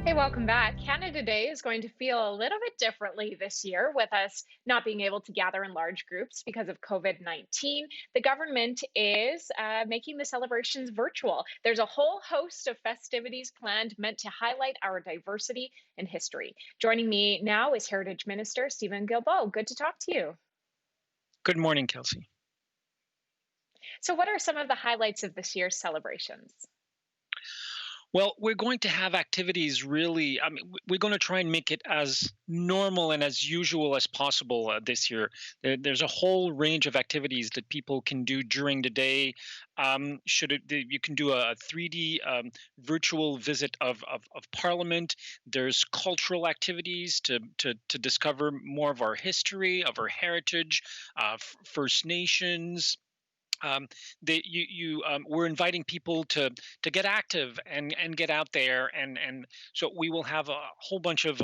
Hey, welcome back. Canada Day is going to feel a little bit differently this year with us not being able to gather in large groups because of COVID-19. The government is making the celebrations virtual. There's a whole host of festivities planned meant to highlight our diversity and history. Joining me now is Heritage Minister Stephen Guilbeault. Good to talk to you. Good morning, Kelsey. So, what are some of the highlights of this year's celebrations? Well, we're going to have activities really. We're going to try and make it as normal and as usual as possible this year. There's a whole range of activities that people can do during the day. You can do a 3D virtual visit of Parliament. There's cultural activities to discover more of our history, of our heritage, First Nations. um, we're inviting people to get active and get out there, and so we will have a whole bunch of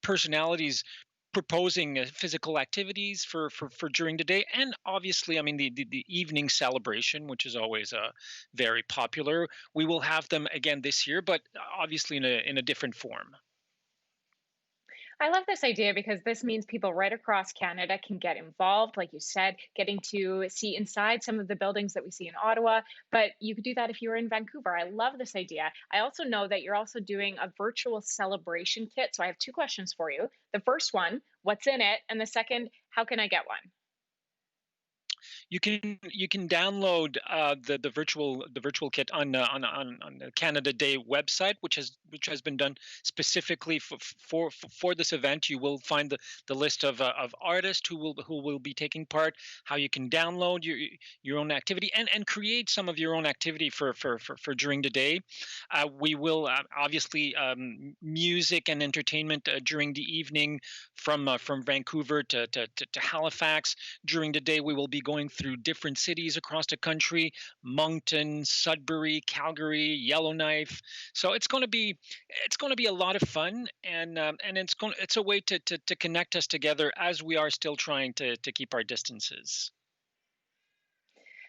personalities proposing physical activities for during the day, and obviously, I mean, the evening celebration, which is always very popular. We will have them again this year, but obviously in a different form. I love this idea because this means people right across Canada can get involved, like you said, getting to see inside some of the buildings that we see in Ottawa. But you could do that if you were in Vancouver. I love this idea. I also know that you're also doing a virtual celebration kit. So I have two questions for you. The first one, what's in it? And the second, how can I get one? You can download the virtual kit on the Canada Day website, which has been done specifically for this event. You will find the list of artists who will be taking part, how you can download your own activity, and create some of your own activity for during the day. We will obviously music and entertainment during the evening from Vancouver to Halifax. During the day, we will be going through different cities across the country: Moncton, Sudbury, Calgary, Yellowknife. So it's going to be a lot of fun, and it's a way to connect us together as we are still trying to keep our distances.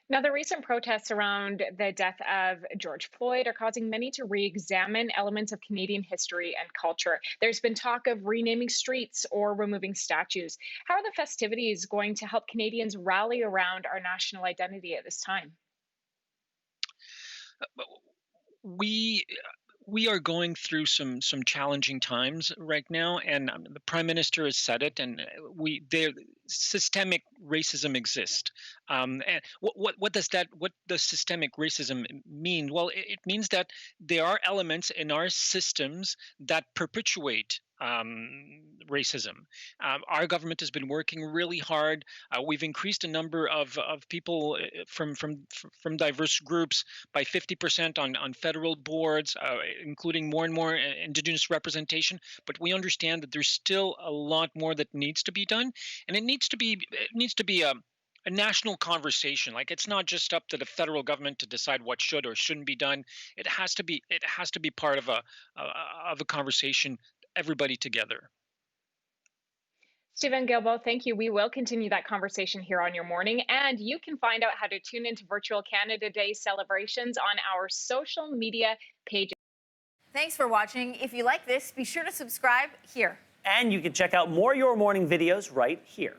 Now, the recent protests around the death of George Floyd are causing many to re examine elements of Canadian history and culture. There's been talk of renaming streets or removing statues. How are the festivities going to help Canadians rally around our national identity at this time? we we are going through some challenging times right now, and the prime minister has said it, and we there systemic racism exists. And what does systemic racism mean? Well, it means that there are elements in our systems that perpetuate racism. Our government has been working really hard. We've increased the number of people from diverse groups by 50% on federal boards, including more and more Indigenous representation. But we understand that there's still a lot more that needs to be done, and it needs to be a national conversation. Like, it's not just up to the federal government to decide what should or shouldn't be done. It has to be part of a conversation, everybody together. Stephen Gilbo, thank you. We will continue that conversation here on your morning. And you can find out how to tune into virtual Canada Day celebrations on our social media pages. Thanks for watching. If you like this, be sure to subscribe here. And you can check out more Your Morning videos right here.